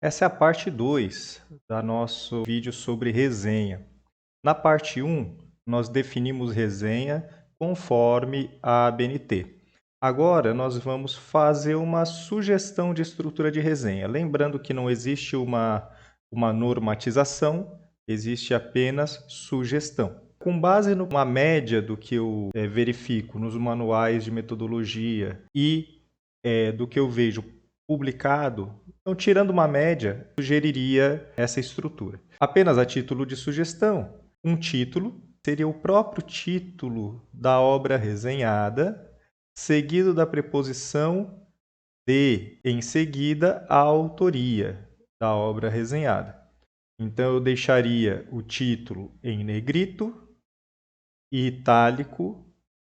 Essa é a parte 2 do nosso vídeo sobre resenha. Na parte 1, nós definimos resenha conforme a ABNT. Agora, nós vamos fazer uma sugestão de estrutura de resenha. Lembrando que não existe uma normatização, existe apenas sugestão. Com base numa média do que eu verifico nos manuais de metodologia e do que eu vejo publicado, então, tirando uma média, sugeriria essa estrutura. Apenas a título de sugestão, um título seria o próprio título da obra resenhada, seguido da preposição de, em seguida, a autoria da obra resenhada. Então, eu deixaria o título em negrito, itálico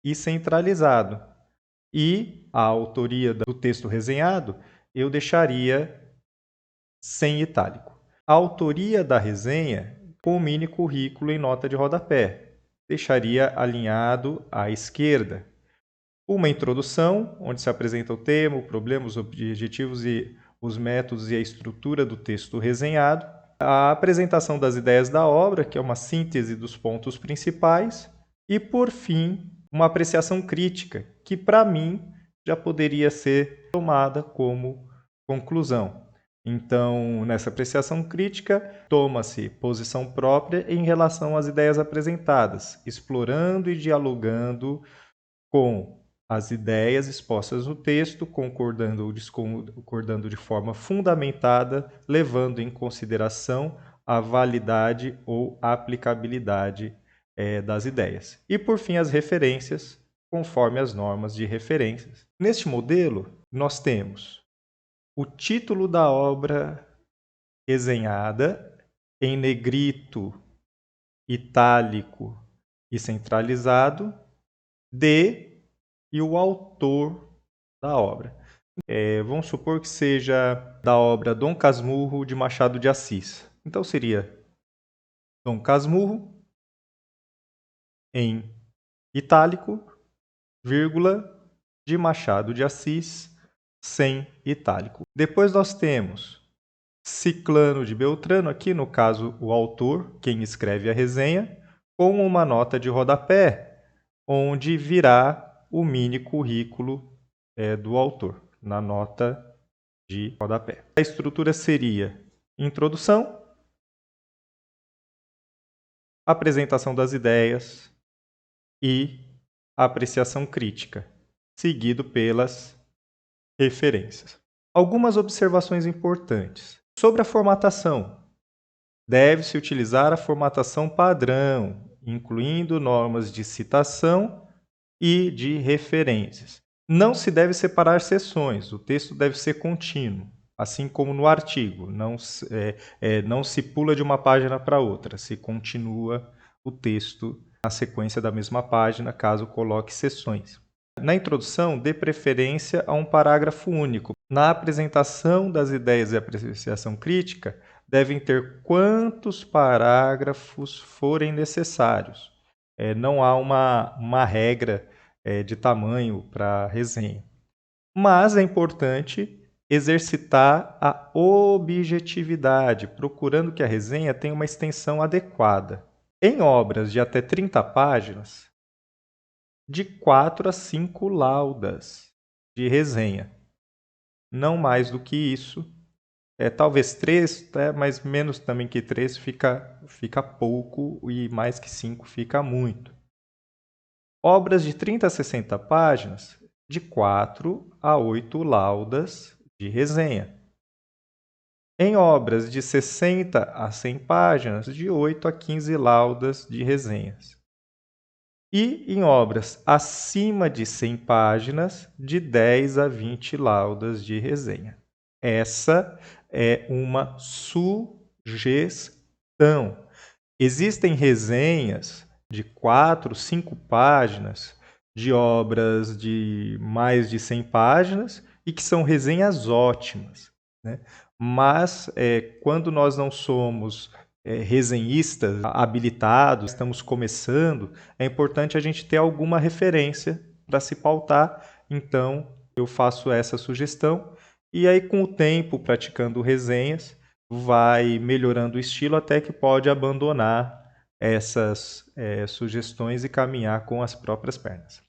e centralizado. E a autoria do texto resenhado eu deixaria sem itálico. A autoria da resenha com o mini currículo em nota de rodapé. Deixaria alinhado à esquerda. Uma introdução, onde se apresenta o tema, o problema, os objetivos e os métodos e a estrutura do texto resenhado. A apresentação das ideias da obra, que é uma síntese dos pontos principais. E, por fim, uma apreciação crítica, que para mim já poderia ser tomada como conclusão. Então, nessa apreciação crítica, toma-se posição própria em relação às ideias apresentadas, explorando e dialogando com as ideias expostas no texto, concordando ou discordando de forma fundamentada, levando em consideração a validade ou aplicabilidade das ideias. E, por fim, as referências, conforme as normas de referências. Neste modelo, nós temos o título da obra resenhada em negrito, itálico e centralizado, e o autor da obra. Vamos supor que seja da obra Dom Casmurro de Machado de Assis. Então seria Dom Casmurro em itálico, vírgula, de Machado de Assis, sem itálico. Depois nós temos Ciclano de Beltrano, aqui no caso o autor, quem escreve a resenha, com uma nota de rodapé, onde virá o mini currículo do autor, na nota de rodapé. A estrutura seria introdução, apresentação das ideias e apreciação crítica, seguido pelas referências. Algumas observações importantes. Sobre a formatação, deve-se utilizar a formatação padrão, incluindo normas de citação e de referências. Não se deve separar seções, o texto deve ser contínuo, assim como no artigo. Não se pula de uma página para outra, se continua o texto na sequência da mesma página, caso coloque seções. Na introdução, dê preferência a um parágrafo único. Na apresentação das ideias e apreciação crítica, devem ter quantos parágrafos forem necessários. Não há uma regra de tamanho para a resenha. Mas é importante exercitar a objetividade, procurando que a resenha tenha uma extensão adequada. Em obras de até 30 páginas, de 4 a 5 laudas de resenha. Não mais do que isso. Talvez 3, mas menos também que 3 fica pouco e mais que 5 fica muito. Obras de 30 a 60 páginas, de 4 a 8 laudas de resenha. Em obras de 60 a 100 páginas, de 8 a 15 laudas de resenhas. E em obras acima de 100 páginas, de 10 a 20 laudas de resenha. Essa é uma sugestão. Existem resenhas de 4, 5 páginas, de obras de mais de 100 páginas, e que são resenhas ótimas, né? Mas, quando nós não somos resenhistas habilitados, estamos começando, é importante a gente ter alguma referência para se pautar. Então, eu faço essa sugestão E aí, com o tempo, praticando resenhas, vai melhorando o estilo até que pode abandonar essas sugestões e caminhar com as próprias pernas.